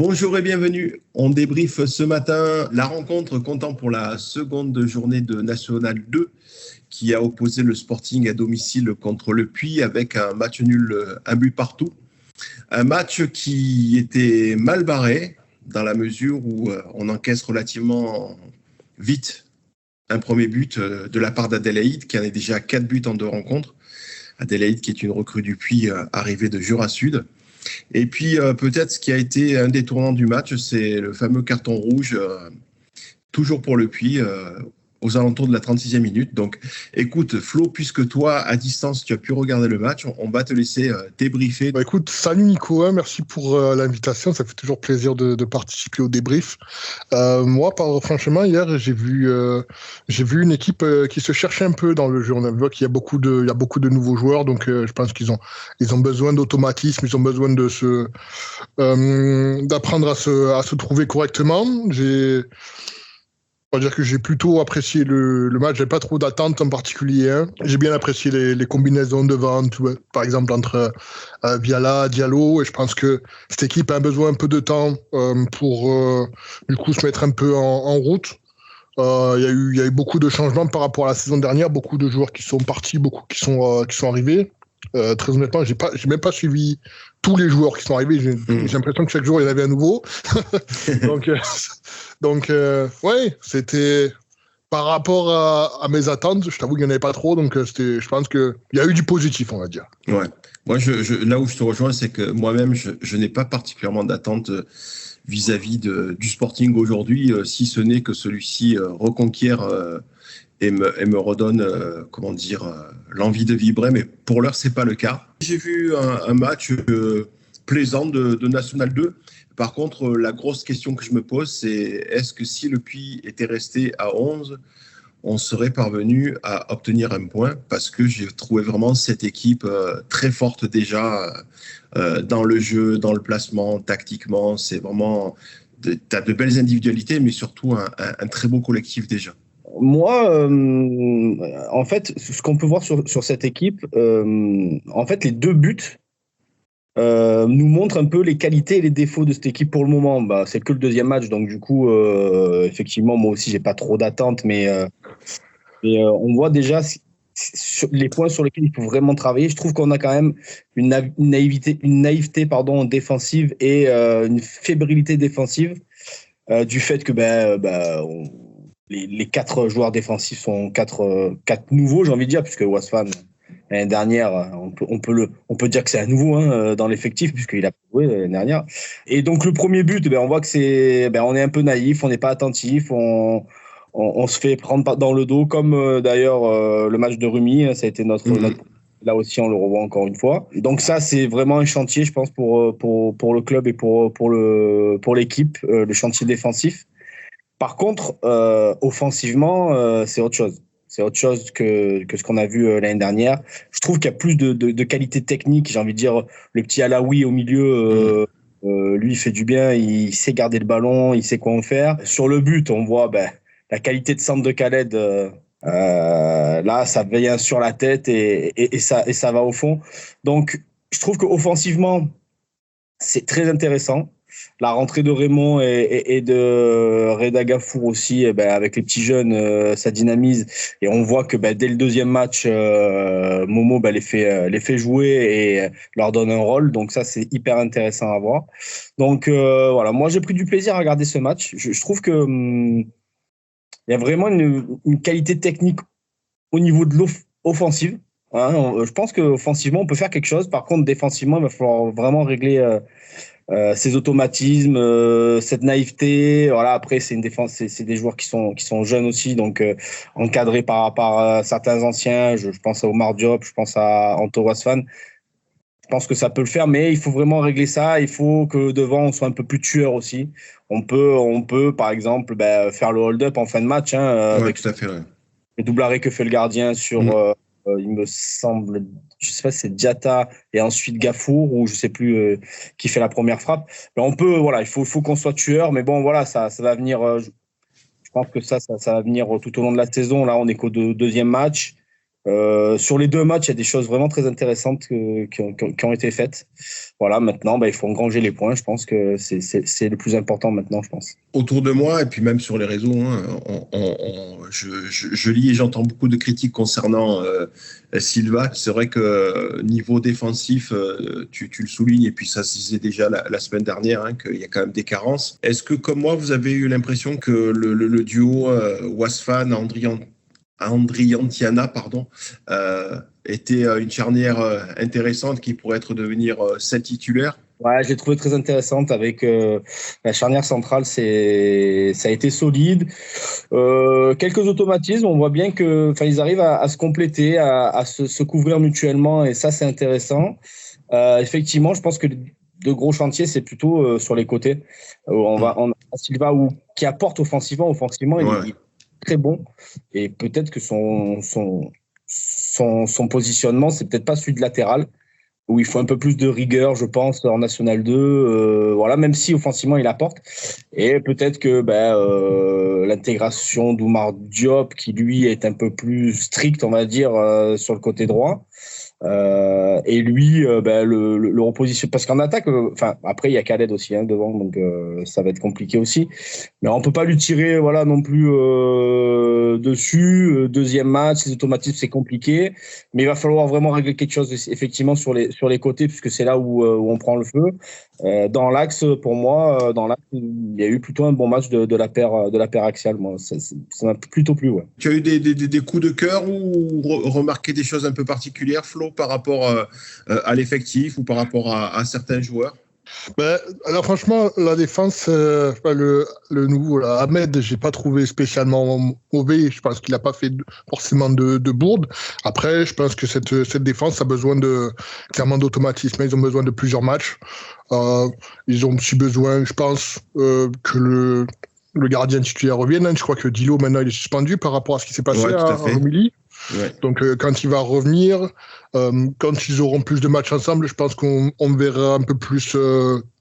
Bonjour et bienvenue. On débriefe ce matin la rencontre comptant pour la seconde journée de National 2 qui a opposé le Sporting à domicile contre le Puy avec un match nul, un but partout. Un match qui était mal barré dans la mesure où on encaisse relativement vite un premier but de la part d'Adélaïde qui en est déjà 4 buts en 2 rencontres. Adélaïde qui est une recrue du Puy arrivée de Jura Sud. Et puis peut-être ce qui a été un des tournants du match, c'est le fameux carton rouge, toujours pour le Puy, aux alentours de la 36e minute. Donc écoute Flo, puisque toi à distance tu as pu regarder le match, on va te laisser débriefer. Écoute, salut Nico, merci pour l'invitation, ça fait toujours plaisir de participer au débrief. Moi, franchement, hier j'ai vu une équipe qui se cherchait un peu dans le jeu. On voit qu'il y a beaucoup de nouveaux joueurs, donc je pense qu'ils ont besoin d'automatisme, ils ont besoin d'apprendre à se trouver correctement. On va dire que j'ai plutôt apprécié le match. J'ai pas trop d'attentes en particulier. Hein. J'ai bien apprécié les combinaisons devant, par exemple entre Viala, Diallo. Et je pense que cette équipe a besoin un peu de temps pour du coup se mettre un peu en route. Il y a eu beaucoup de changements par rapport à la saison dernière. Beaucoup de joueurs qui sont partis, beaucoup qui sont arrivés. Très honnêtement, j'ai même pas suivi tous les joueurs qui sont arrivés. J'ai l'impression que chaque jour il y en avait un nouveau. Donc, ouais, c'était par rapport à mes attentes. Je t'avoue qu'il n'y en avait pas trop. Donc, je pense qu'il y a eu du positif, on va dire. Ouais. Moi, là où je te rejoins, c'est que moi-même, je n'ai pas particulièrement d'attente vis-à-vis du Sporting aujourd'hui, si ce n'est que celui-ci reconquiert et me redonne, l'envie de vibrer. Mais pour l'heure, c'est pas le cas. J'ai vu un match plaisant de National 2. Par contre, la grosse question que je me pose, c'est est-ce que si le Puy était resté à 11, on serait parvenu à obtenir un point? Parce que j'ai trouvé vraiment cette équipe très forte déjà dans le jeu, dans le placement, tactiquement. C'est vraiment, t'as de belles individualités, mais surtout un très beau collectif déjà. Moi, en fait, ce qu'on peut voir sur cette équipe, en fait, les 2 buts nous montrent un peu les qualités et les défauts de cette équipe pour le moment. C'est que le deuxième match, donc du coup, effectivement, moi aussi, j'ai pas trop d'attentes, mais on voit déjà les points sur lesquels il faut vraiment travailler. Je trouve qu'on a quand même une naïveté défensive et une fébrilité défensive du fait que les 4 joueurs défensifs sont 4 nouveaux, j'ai envie de dire, puisque Wasfan, l'année dernière, on peut dire que c'est à nouveau dans l'effectif, puisqu'il a joué l'année dernière. Et donc, le premier but, on voit que on est un peu naïf, on n'est pas attentif, on se fait prendre dans le dos, comme d'ailleurs le match de Rumi, ça a été notre là aussi, on le revoit encore une fois. Donc ça, c'est vraiment un chantier, je pense, pour le club et pour l'équipe, le chantier défensif. Par contre, offensivement, c'est autre chose. C'est autre chose que ce qu'on a vu l'année dernière. Je trouve qu'il y a plus de qualité technique. J'ai envie de dire, le petit Alaoui au milieu, lui, il fait du bien. Il sait garder le ballon, il sait quoi en faire. Sur le but, on voit la qualité de centre de Khaled. Là, ça vient sur la tête et ça va au fond. Donc, je trouve qu'offensivement, c'est très intéressant. La rentrée de Raymond et de Reda Gafour aussi, avec les petits jeunes, ça dynamise. Et on voit que dès le deuxième match, Momo les fait jouer et leur donne un rôle. Donc ça, c'est hyper intéressant à voir. Donc voilà, moi j'ai pris du plaisir à regarder ce match. Je trouve que il y a vraiment une qualité technique au niveau de l'offensive. Je pense qu'offensivement, on peut faire quelque chose. Par contre, défensivement, il va falloir vraiment régler ces automatismes, cette naïveté. Voilà, après, c'est une défense, c'est des joueurs qui sont jeunes aussi, donc encadrés par certains anciens. Je pense à Omar Diop, je pense à Anto Wasfan. Je pense que ça peut le faire, mais il faut vraiment régler ça. Il faut que devant, on soit un peu plus tueur aussi. On peut par exemple, faire le hold-up en fin de match. Avec tout à fait. Ouais. Le double arrêt que fait le gardien sur, il me semble, je sais pas si c'est Diatta et ensuite Gafour ou je sais plus qui fait la première frappe. Mais on peut, voilà, il faut qu'on soit tueur. Mais bon, voilà, ça va venir. Je pense que ça va venir tout au long de la saison. Là, on est qu'au deuxième match. Sur les 2 matchs, il y a des choses vraiment très intéressantes qui ont été faites. Voilà, maintenant, il faut engranger les points. Je pense que c'est le plus important maintenant, je pense. Autour de moi, et puis même sur les réseaux, je lis et j'entends beaucoup de critiques concernant Silva. C'est vrai que niveau défensif, tu le soulignes, et puis ça se disait déjà la semaine dernière, qu'il y a quand même des carences. Est-ce que, comme moi, vous avez eu l'impression que le duo Wasfan, Andriantiana, était une charnière intéressante qui pourrait devenir celle titulaire? Ouais, je l'ai trouvé très intéressante avec la charnière centrale, ça a été solide. Quelques automatismes, on voit bien ils arrivent à se compléter, à se couvrir mutuellement, et ça, c'est intéressant. Effectivement, je pense que de gros chantiers, c'est plutôt sur les côtés. On a Silva qui apporte offensivement, il est très bon, et peut-être que son positionnement, c'est peut-être pas celui de latéral, où il faut un peu plus de rigueur, je pense, en National 2. Voilà, même si offensivement il apporte. Et peut-être que l'intégration d'Oumar Diop, qui lui est un peu plus strict, on va dire, sur le côté droit. Et lui, le reposition, parce qu'en attaque, après il y a Khaled aussi devant, donc ça va être compliqué aussi. Mais on peut pas lui tirer, non plus dessus. Deuxième match, les automatismes, c'est compliqué, mais il va falloir vraiment régler quelque chose effectivement sur les côtés, puisque c'est là où on prend le feu. Dans l'axe, pour moi, il y a eu plutôt un bon match de la paire axiale. Moi, ça m'a plutôt plu. Ouais. Tu as eu des coups de cœur ou remarqué des choses un peu particulières, Flo, par rapport à l'effectif ou par rapport à certains joueurs? Alors franchement, la défense, le nouveau Ahmed, j'ai pas trouvé spécialement mauvais. Je pense qu'il a pas fait forcément de bourde. Après, je pense que cette défense a besoin clairement d'automatisme. Ils ont besoin de plusieurs matchs. Ils ont aussi besoin, je pense, que le gardien titulaire revienne. Je crois que Dilo maintenant il est suspendu par rapport à ce qui s'est passé à Romilly. Ouais. Donc quand il va revenir, quand ils auront plus de matchs ensemble, je pense qu'on verra un peu plus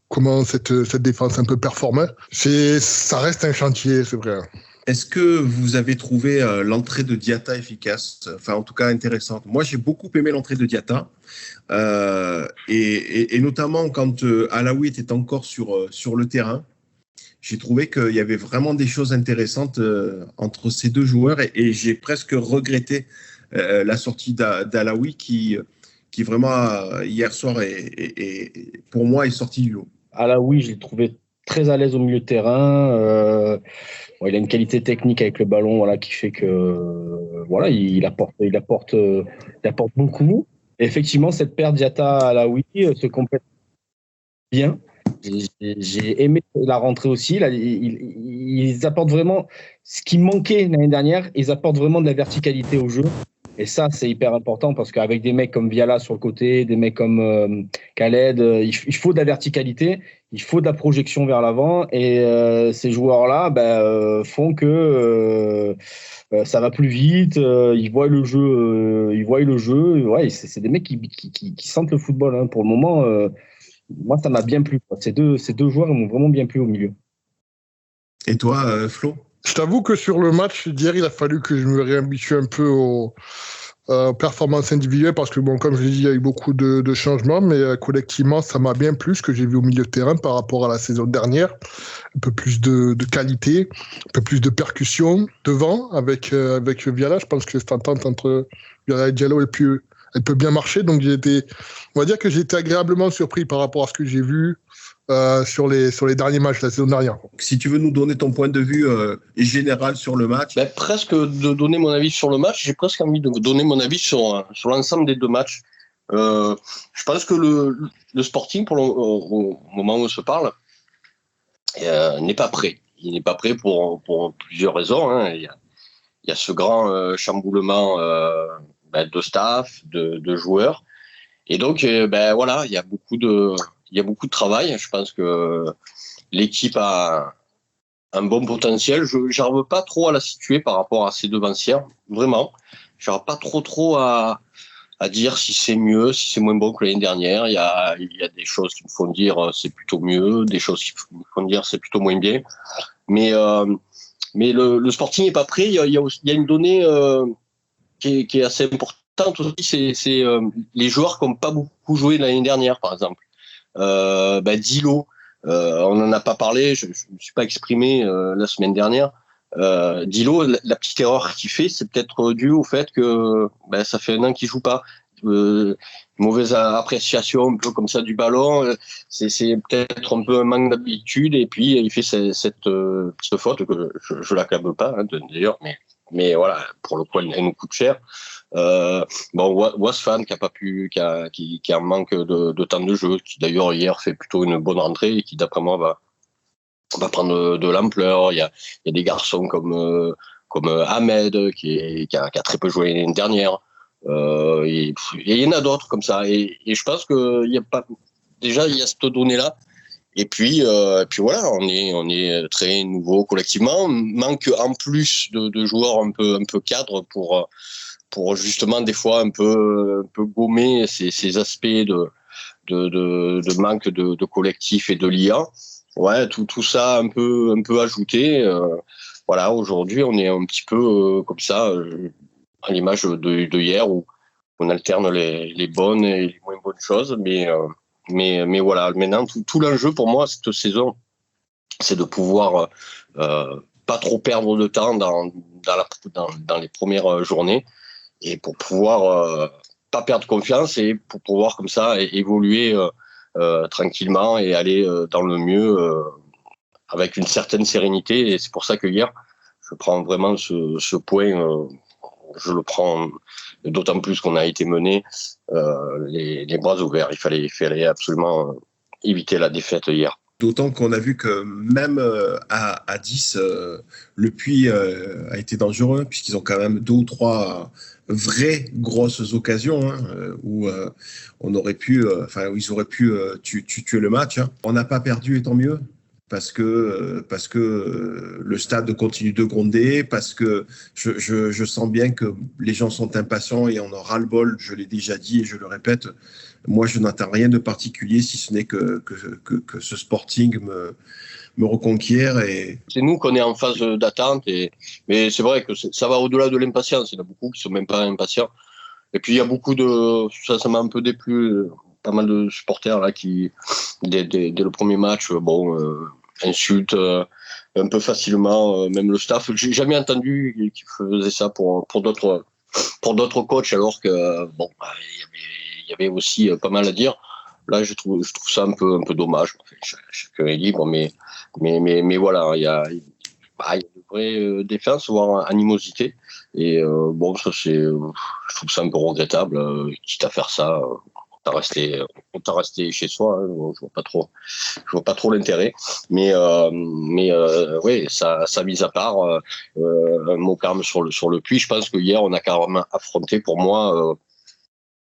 comment cette défense un peu performe. Ça reste un chantier, c'est vrai. Est-ce que vous avez trouvé l'entrée de Diatta efficace, en tout cas intéressante? Moi, j'ai beaucoup aimé l'entrée de Diatta, et notamment quand Alaoui était encore sur le terrain. J'ai trouvé qu'il y avait vraiment des choses intéressantes entre ces deux joueurs, et j'ai presque regretté la sortie d'Alaoui qui vraiment, hier soir, pour moi, est sorti du lot. Alaoui, je l'ai trouvé très à l'aise au milieu de terrain. Il a une qualité technique avec le ballon, qui fait que il apporte beaucoup. Et effectivement, cette paire Diatta-Alaoui se complète bien. J'ai aimé la rentrée aussi. Là, ils apportent vraiment ce qui manquait l'année dernière. Ils apportent vraiment de la verticalité au jeu. Et ça, c'est hyper important, parce qu'avec des mecs comme Viala sur le côté, des mecs comme Khaled, il faut de la verticalité, il faut de la projection vers l'avant. Et ces joueurs-là font que ça va plus vite. Ils voient le jeu. Ouais, c'est des mecs qui sentent le football. Pour le moment, moi, ça m'a bien plu. Ces deux joueurs m'ont vraiment bien plu au milieu. Et toi, Flo? Je t'avoue que sur le match d'hier, il a fallu que je me réhabitue un peu aux performances individuelles, parce que, comme je l'ai dit, il y a eu beaucoup de changements, mais collectivement, ça m'a bien plu ce que j'ai vu au milieu de terrain par rapport à la saison dernière. Un peu plus de qualité, un peu plus de percussion devant avec Viala. Je pense que cette entente entre Viala et Diallo, elle peut bien marcher. Donc, on va dire que j'ai été agréablement surpris par rapport à ce que j'ai vu sur les derniers matchs de la saison dernière. Si tu veux nous donner ton point de vue général sur le match. Presque de donner mon avis sur le match, j'ai presque envie de donner mon avis sur l'ensemble des deux matchs. Je pense que le Sporting, au moment où on se parle, n'est pas prêt. Il n'est pas prêt pour plusieurs raisons. Il y a ce grand chamboulement de staff, de joueurs. Et donc, il y a beaucoup de travail. Je pense que l'équipe a un bon potentiel. Je n'arrive pas trop à la situer par rapport à ses devancières. Vraiment. Je n'arrive pas trop à dire si c'est mieux, si c'est moins bon que l'année dernière. Il y a des choses qui me font dire c'est plutôt mieux, des choses qui me font dire c'est plutôt moins bien. Mais le Sporting n'est pas prêt. Il y a une donnée qui est assez importante aussi, c'est les joueurs qui n'ont pas beaucoup joué l'année dernière, par exemple. Dilo, on n'en a pas parlé, je ne me suis pas exprimé la semaine dernière. Dilo, la petite erreur qu'il fait, c'est peut-être dû au fait que ça fait 1 an qu'il joue pas. Mauvaise appréciation un peu comme ça du ballon, c'est peut-être un peu un manque d'habitude, et puis il fait cette petite faute que je l'acclame pas d'ailleurs, mais voilà, pour le coup elle nous coûte cher. Wasfan qui a un manque de temps de jeu, qui d'ailleurs hier fait plutôt une bonne rentrée et qui d'après moi va prendre de l'ampleur. Il y a des garçons comme Ahmed qui a très peu joué l'année dernière. Et il y en a d'autres comme ça. Et je pense qu'il y a pas. Déjà, il y a cette donnée-là. Et puis voilà, on est très nouveau collectivement. Manque en plus de joueurs un peu cadres pour justement des fois un peu gommer ces aspects de manque de collectif et de l'IA. Ouais, tout ça un peu ajouté. Voilà, aujourd'hui, on est un petit peu comme ça, à l'image de hier, où on alterne les bonnes et les moins bonnes choses. Mais voilà, maintenant, tout l'enjeu pour moi, cette saison, c'est de pouvoir pas trop perdre de temps dans les premières journées, et pour pouvoir pas perdre confiance, et pour pouvoir comme ça évoluer tranquillement et aller dans le mieux avec une certaine sérénité. Et c'est pour ça que hier, je prends vraiment ce point, je le prends d'autant plus qu'on a été mené les bras ouverts. Il fallait absolument éviter la défaite hier. D'autant qu'on a vu que même à 10, le Puy a été dangereux, puisqu'ils ont quand même 2 ou 3 vraies grosses occasions où on aurait pu, où ils auraient pu tuer le match. On n'a pas perdu, et tant mieux. Parce que le stade continue de gronder, parce que je sens bien que les gens sont impatients et on en ras-le-bol. Je l'ai déjà dit et je le répète. Moi, je n'attends rien de particulier, si ce n'est que ce Sporting me reconquiert. Et... C'est nous qu'on est en phase d'attente, mais c'est vrai que ça va au-delà de l'impatience. Il y en a beaucoup qui ne sont même pas impatients. Et puis il y a beaucoup de... Ça m'a un peu déplu, pas mal de supporters là qui, dès le premier match, insultent un peu facilement, même le staff. J'ai jamais entendu qu'ils faisaient ça pour d'autres coachs, alors que il y avait aussi pas mal à dire. Là, je trouve ça un peu dommage. Enfin, chacun est libre, mais voilà, il y a une vraie défense, voire animosité. Et ça je trouve ça un peu regrettable. Quitte à faire ça, on t'a resté chez soi. Je vois pas trop l'intérêt. Mais oui, ça mise à part, un mot quand même sur le Puy. Je pense que hier on a carrément affronté, pour moi.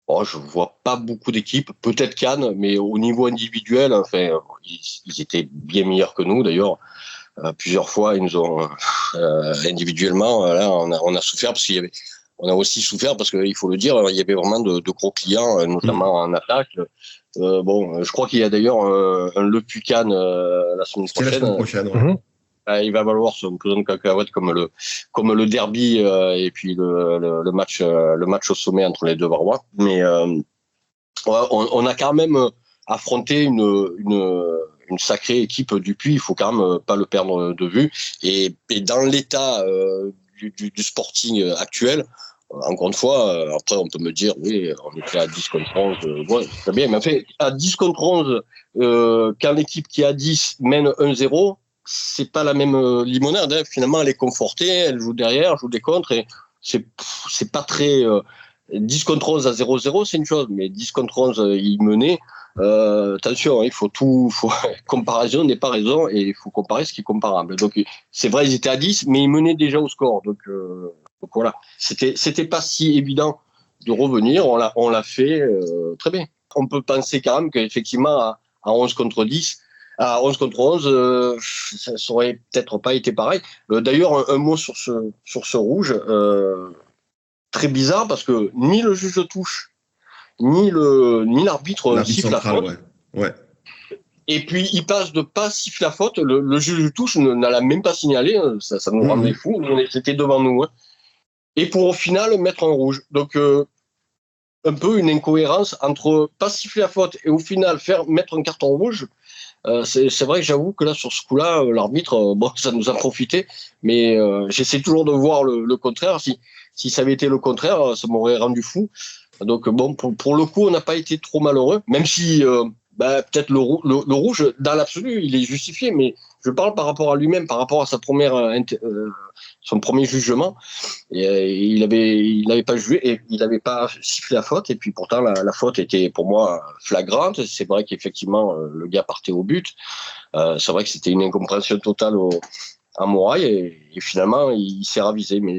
Je vois pas beaucoup d'équipes, peut-être Cannes, mais au niveau individuel, enfin, ils étaient bien meilleurs que nous d'ailleurs. Plusieurs fois, ils nous ont individuellement. Là, on a souffert parce on a aussi souffert parce qu'il faut le dire, il y avait vraiment de gros clients, notamment en attaque. Je crois qu'il y a d'ailleurs un Le Puy Cannes la semaine prochaine. La semaine prochaine. Ouais. Il va valoir son pesant de cacahuètes comme le derby et puis le match au sommet entre les deux Varois. Mais on a quand même affronté une sacrée équipe du Puy. Il faut quand même pas le perdre de vue. Et dans l'état du Sporting actuel, encore une fois, après on peut me dire oui, on était à 10 contre 11, ouais, très bien, mais en fait, à 10 contre 11, quand l'équipe qui est à 10 mène 1-0, c'est pas la même limonade, hein. Finalement, elle est confortée, elle joue derrière, joue des contres, et c'est pas très 10 contre 11 à 0-0, c'est une chose, mais 10 contre 11, il menait. Attention, il faut comparaison n'est pas raison, et il faut comparer ce qui est comparable. Donc c'est vrai, ils étaient à 10, mais ils menaient déjà au score. Donc voilà, c'était pas si évident de revenir. On l'a fait très bien. On peut penser quand même qu'effectivement à 11 contre 10, à 11 contre 11, ça aurait peut-être pas été pareil. D'ailleurs, un mot sur ce rouge, très bizarre, parce que ni le juge de touche, ni l'arbitre siffle la faute. Ouais. Et puis, il passe de pas siffler la faute. Le juge de touche n'a même pas signalé. Ça nous rendait fous. C'était devant nous. Hein. et pour au final mettre un rouge. Donc un peu une incohérence entre pas siffler la faute et au final mettre un carton rouge. C'est vrai que j'avoue que là, sur ce coup-là, l'arbitre, bon, ça nous a profité, mais j'essaie toujours de voir le contraire. Si ça avait été le contraire, ça m'aurait rendu fou. Donc bon, pour le coup, on n'a pas été trop malheureux, même si peut-être le rouge, dans l'absolu, il est justifié, mais je parle par rapport à lui-même, par rapport à son premier jugement. Et il avait pas joué et il n'avait pas sifflé la faute. Et puis pourtant, la faute était pour moi flagrante. C'est vrai qu'effectivement, le gars partait au but. C'est vrai que c'était une incompréhension totale à Moraille et finalement, il s'est ravisé. Mais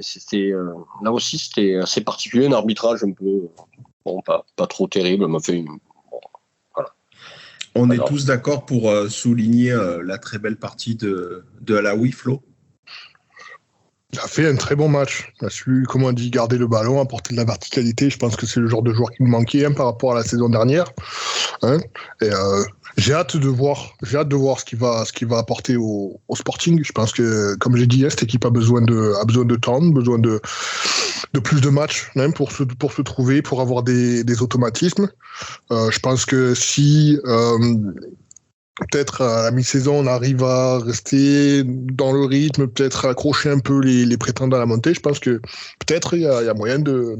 là aussi, c'était assez particulier, un arbitrage un peu, bon, pas trop terrible. M'a fait voilà. On est tous d'accord pour souligner la très belle partie de Alaoui, Flo. Il a fait un très bon match. Il a su, comme on dit, garder le ballon, apporter de la verticalité. Je pense que c'est le genre de joueur qui me manquait par rapport à la saison dernière. Et j'ai hâte de voir ce qu'il va apporter au Sporting. Je pense que, comme j'ai dit, cette équipe a besoin de temps, besoin de plus de matchs pour se trouver, pour avoir des automatismes. Je pense que si peut-être à la mi-saison, on arrive à rester dans le rythme, peut-être accrocher un peu les prétendants à la montée. Je pense que peut-être il y a moyen de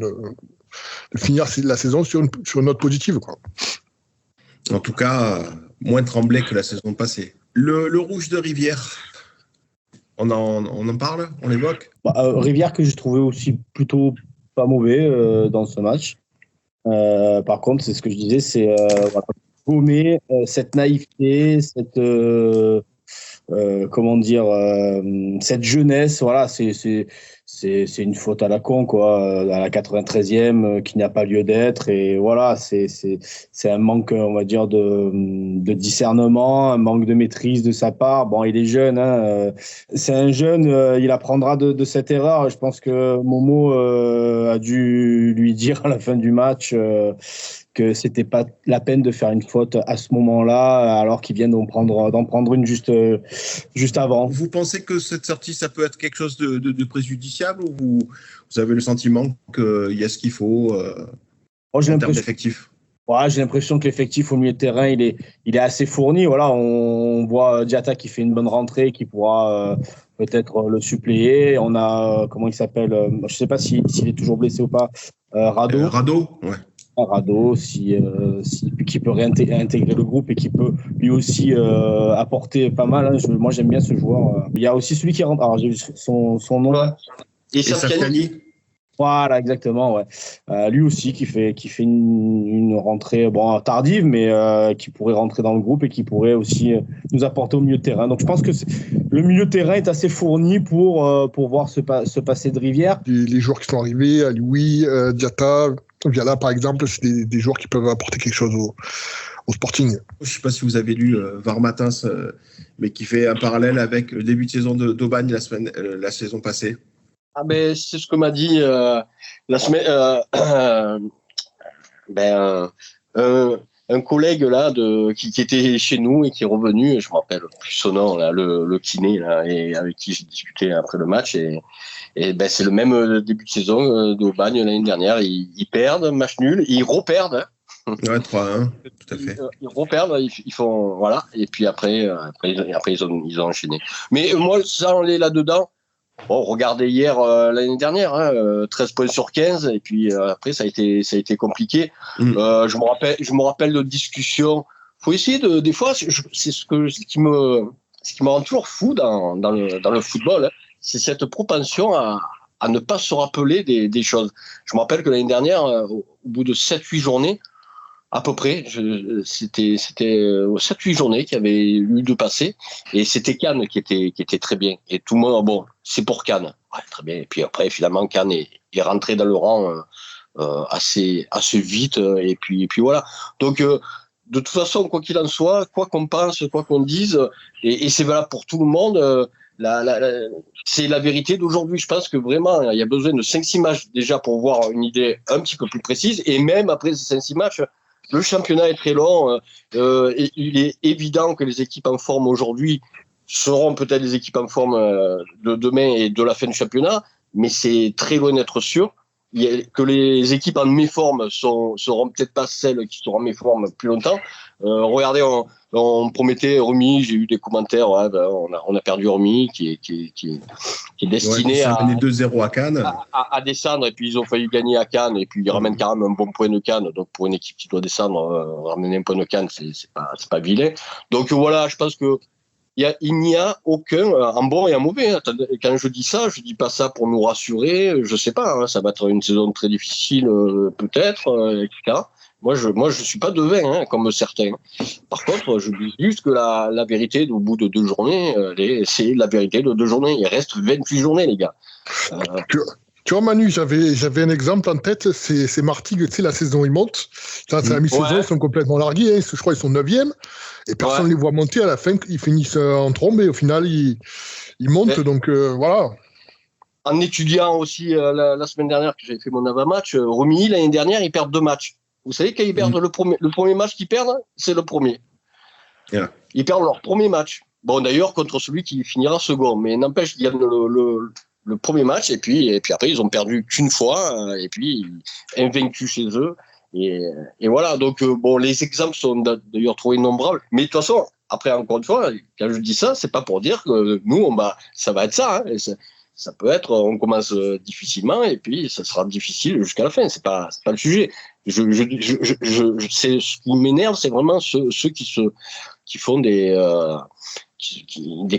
finir la saison sur une note positive, quoi. En tout cas, moins tremblé que la saison passée. Le rouge de Rivière, on en parle, on l'évoque. Rivière que j'ai trouvé aussi plutôt pas mauvais dans ce match. Par contre, c'est ce que je disais, c'est gommer cette naïveté, cette cette jeunesse. Voilà, c'est une faute à la con, quoi, à la 93e qui n'a pas lieu d'être. Et voilà, c'est un manque, on va dire, de discernement, un manque de maîtrise de sa part. Bon, il est jeune, c'est un jeune, il apprendra de cette erreur. Je pense que Momo a dû lui dire à la fin du match que c'était pas la peine de faire une faute à ce moment-là, alors qu'ils viennent d'en prendre une juste avant. Vous pensez que cette sortie, ça peut être quelque chose de préjudiciable, ou vous avez le sentiment qu'il y a ce qu'il faut en termes d'effectifs? Ouais, j'ai l'impression que l'effectif au milieu de terrain, il est assez fourni. Voilà, on voit Diatta qui fait une bonne rentrée, qui pourra peut-être le suppléer. On a, comment il s'appelle, je ne sais pas s'il est toujours blessé ou pas, Rado. Rado, ouais. Rado, qui peut réintégrer le groupe et qui peut lui aussi apporter pas mal. Moi, j'aime bien ce joueur. Il y a aussi celui qui rentre. Alors, j'ai vu son nom. Ouais. Et Safkani. Voilà, exactement. Ouais. Lui aussi qui fait une rentrée tardive, mais qui pourrait rentrer dans le groupe et qui pourrait aussi nous apporter au milieu de terrain. Donc, je pense que le milieu de terrain est assez fourni pour voir se passer de Rivière. Les joueurs qui sont arrivés, Alioui, Diatta, Viala, par exemple, c'est des joueurs qui peuvent apporter quelque chose au Sporting. Je ne sais pas si vous avez lu Var Matins, mais qui fait un parallèle avec le début de saison d'Aubagne la saison passée. Ah ben, c'est ce que m'a dit la semaine un collègue là qui était chez nous et qui est revenu, je me rappelle plus son nom là, le kiné là, et avec qui j'ai discuté après le match, et c'est le même début de saison d'Aubagne l'année dernière. Ils perdent, match nul, ils reperdent. Ouais, 3-1, tout à fait. Ils reperdent, ils font voilà, et puis après ils ont enchaîné. Mais moi, ça on est là-dedans. Bon, regardez hier l'année dernière, 13 points sur 15, et puis après ça a été compliqué. Je me rappelle de discussions. Faut essayer des fois, c'est ce qui me rend toujours fou dans le football, hein, c'est cette propension à ne pas se rappeler des choses. Je me rappelle que l'année dernière, au bout de 7-8 journées, à peu près, c'était 7-8 journées qu'il y avait eu de passer, et c'était Cannes qui était très bien, et tout le monde, bon, c'est pour Cannes, ouais, très bien, et puis après finalement Cannes est rentré dans le rang assez vite, et puis voilà. Donc de toute façon, quoi qu'il en soit, quoi qu'on pense, quoi qu'on dise, et c'est valable pour tout le monde, c'est la vérité d'aujourd'hui. Je pense que vraiment il y a besoin de 5-6 matchs déjà pour voir une idée un petit peu plus précise, et même après ces 5-6 matchs, le championnat est très long. Et il est évident que les équipes en forme aujourd'hui seront peut-être les équipes en forme de demain et de la fin du championnat. mais c'est très loin d'être sûr. Que les équipes en méforme seront peut-être pas celles qui seront en méforme plus longtemps. Regardez, on promettait Remy, j'ai eu des commentaires, ouais, ben, on a perdu Remy qui est destiné à mener 2-0 à Cannes. À descendre, et puis ils ont failli gagner à Cannes, et puis ils ramènent quand même un bon point de Cannes. Donc pour une équipe qui doit descendre, ramener un point de Cannes, c'est pas vilain. Donc voilà, je pense que il n'y a aucun, en bon et en mauvais. Quand je dis ça, je dis pas ça pour nous rassurer. Je sais pas, hein, ça va être une saison très difficile, peut-être, etc. Moi, je suis pas devin, comme certains. Par contre, je dis juste que la vérité, au bout de 2 journées, c'est la vérité de 2 journées. Il reste 28 journées, les gars. Tu vois, Manu, j'avais un exemple en tête, c'est Martigues, tu sais, la saison, ils montent. C'est la mi-saison, ils sont complètement largués, je crois qu'ils sont 9e, et personne ne les voit monter. À la fin, ils finissent en trombe, et au final, ils montent, donc voilà. En étudiant aussi, la semaine dernière, que j'avais fait mon avant-match, Romilly, l'année dernière, ils perdent 2 matchs. Vous savez, quand ils perdent le premier match qu'ils perdent, c'est le premier. Yeah. Ils perdent leur premier match. Bon, d'ailleurs, contre celui qui finira second, mais n'empêche qu'ils gagnent le premier match, et puis après ils ont perdu qu'une fois, et puis invaincus chez eux, et voilà. Donc bon, les exemples sont d'ailleurs trop innombrables, mais de toute façon, après, encore une fois, quand je dis ça, c'est pas pour dire que nous ça va être ça, hein, ça peut être, on commence difficilement, et puis ça sera difficile jusqu'à la fin. C'est pas le sujet. C'est ce qui m'énerve, c'est vraiment ceux qui font des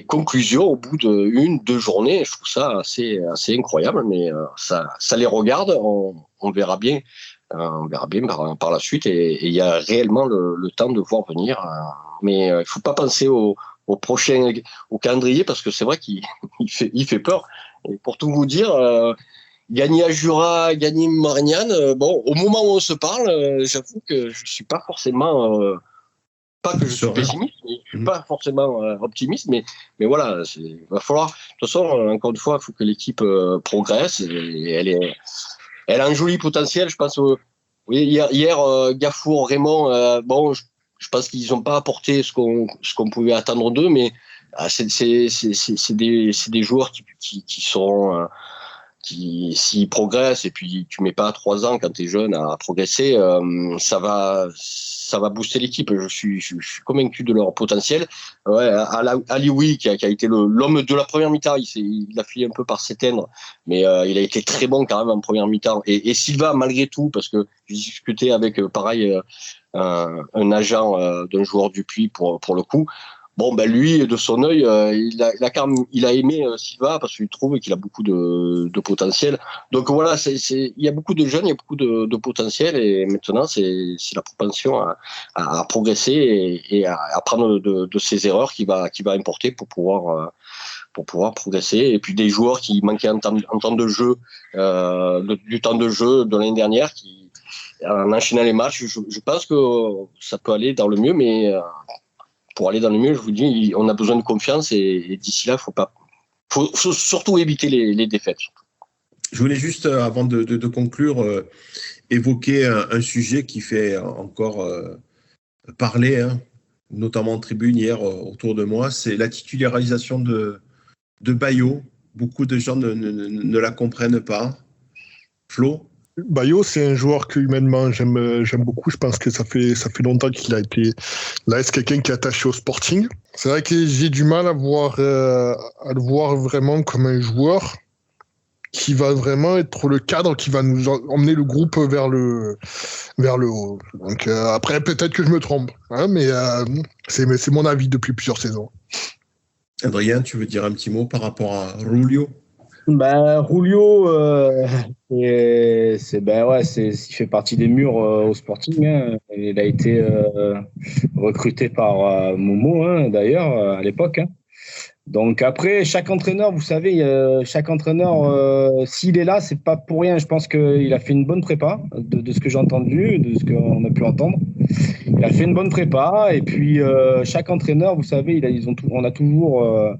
conclusions au bout de 1-2 journées. Je trouve ça assez incroyable, mais ça les regarde. On verra bien, par la suite, et il y a réellement le temps de voir venir. Mais il faut pas penser au prochain, au calendrier, parce que c'est vrai qu'il fait peur. Et pour tout vous dire, gagner à Jura, gagner Marignane, bon, au moment où on se parle, j'avoue que je suis pas forcément pas que je suis pessimiste, mais je suis pas forcément optimiste, mais voilà, va falloir. De toute façon, encore une fois, il faut que l'équipe progresse, et elle a un joli potentiel. Je pense, oui, hier, Gafour, Raymond, bon, je pense qu'ils n'ont pas apporté ce qu'on pouvait attendre d'eux, mais c'est des joueurs qui seront qui, s'ils progressent, et puis tu mets pas 3 ans quand tu es jeune à progresser, ça va booster l'équipe. Je suis convaincu de leur potentiel. Ouais, Alioui qui a été l'homme de la première mi-temps, il a fini un peu par s'éteindre, mais il a été très bon quand même en première mi-temps. Et Silva, malgré tout, parce que j'ai discuté avec pareil un agent d'un joueur du Puy pour le coup. Bon, ben lui, de son œil, il a aimé Silva parce qu'il trouve qu'il a beaucoup de potentiel. Donc voilà, il y a beaucoup de jeunes, il y a beaucoup de potentiel, et maintenant c'est la propension à progresser et à apprendre de ses erreurs qui va importer pour pouvoir progresser. Et puis des joueurs qui manquaient en temps de jeu, du temps de jeu de l'année dernière, qui en enchaînant les matchs, je pense que ça peut aller dans le mieux, mais pour aller dans le mieux, je vous dis, on a besoin de confiance, et d'ici là, faut surtout éviter les défaites. Je voulais juste, avant de conclure, évoquer un sujet qui fait encore parler, notamment en tribune hier autour de moi, c'est la titularisation de Bayo. Beaucoup de gens ne la comprennent pas. Flo ? Bayo, c'est un joueur que humainement j'aime beaucoup. Je pense que ça fait longtemps qu'il a été là. C'est quelqu'un qui est attaché au Sporting. C'est vrai que j'ai du mal à le voir vraiment comme un joueur qui va vraiment être le cadre qui va nous emmener le groupe vers le haut. Donc après, peut-être que je me trompe, mais c'est mon avis depuis plusieurs saisons. Adrien, tu veux dire un petit mot par rapport à Rulio ? Rulio, il fait partie des murs au Sporting. Il a été recruté par Momo, d'ailleurs, à l'époque. Donc après, chaque entraîneur, vous savez, s'il est là, c'est pas pour rien. Je pense qu'il a fait une bonne prépa, de ce que j'ai entendu, de ce qu'on a pu entendre. Il a fait une bonne prépa, et puis chaque entraîneur, vous savez, on a toujours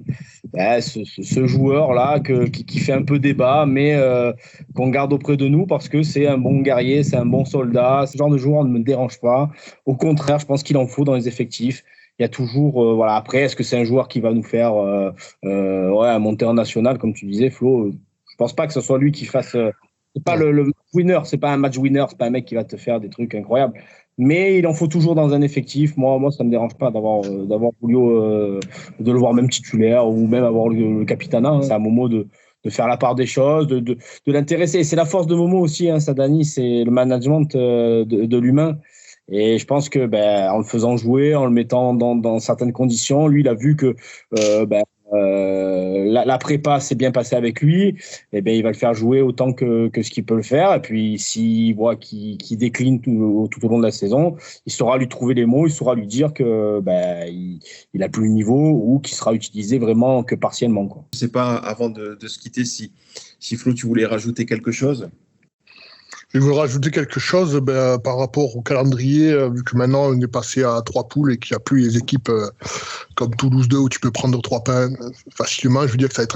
ce joueur-là qui fait un peu débat, mais qu'on garde auprès de nous parce que c'est un bon guerrier, c'est un bon soldat. Ce genre de joueur ne me dérange pas. Au contraire, je pense qu'il en faut dans les effectifs. Il y a toujours, après, est-ce que c'est un joueur qui va nous faire monter en national, comme tu disais, Flo? pense pas que ce soit lui qui fasse. C'est pas le winner, c'est pas un match winner, c'est pas un mec qui va te faire des trucs incroyables. Mais il en faut toujours dans un effectif. Moi, ça me dérange pas d'avoir Julio, de le voir même titulaire ou même avoir le capitana. Hein. C'est à Momo de faire la part des choses, de l'intéresser. Et c'est la force de Momo aussi, hein, ça, Dani, c'est le management de l'humain. Et je pense que en le faisant jouer, en le mettant dans certaines conditions, lui, il a vu que la prépa s'est bien passée avec lui, et il va le faire jouer autant que ce qu'il peut le faire. Et puis s'il voit qu'il décline tout au long de la saison, il saura lui trouver les mots, il saura lui dire que il a plus le niveau ou qu'il sera utilisé vraiment que partiellement, quoi. Je sais pas, avant de se quitter, si Flo, tu voulais rajouter quelque chose. Je veux rajouter quelque chose par rapport au calendrier, vu que maintenant on est passé à 3 poules et qu'il n'y a plus les équipes comme Toulouse 2 où tu peux prendre 3 points facilement. Je veux dire que ça va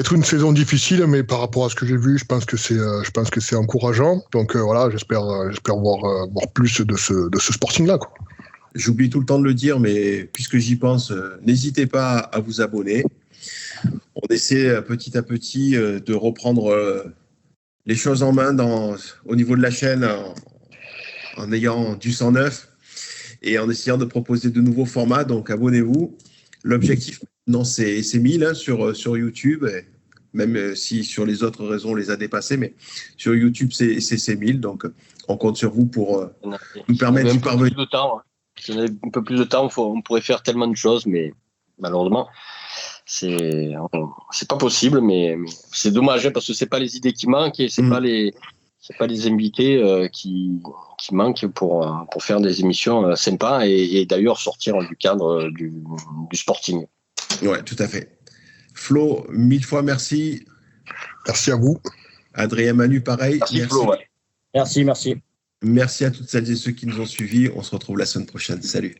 être une saison difficile, mais par rapport à ce que j'ai vu, je pense que c'est encourageant. Donc voilà, j'espère voir plus de ce Sporting-là, quoi. J'oublie tout le temps de le dire, mais puisque j'y pense, n'hésitez pas à vous abonner. On essaie petit à petit de reprendre les choses en main au niveau de la chaîne en ayant du sang neuf et en essayant de proposer de nouveaux formats. Donc abonnez-vous. L'objectif, non, c'est 1000 sur YouTube, même si sur les autres réseaux on les a dépassés, mais sur YouTube c'est 1000. Donc on compte sur vous pour nous permettre d'y parvenir. Si on avait un peu plus de temps, on pourrait faire tellement de choses, mais malheureusement, c'est pas possible. Mais c'est dommage, hein, parce que c'est pas les idées qui manquent et c'est pas les invités qui manquent pour faire des émissions sympas et d'ailleurs sortir du cadre du sporting. Ouais, tout à fait. Flo, 1000 fois merci. Merci à vous. Adrien, Manu, pareil. Merci. Flo. Ouais. Merci. Merci à toutes celles et ceux qui nous ont suivis. On se retrouve la semaine prochaine. Salut.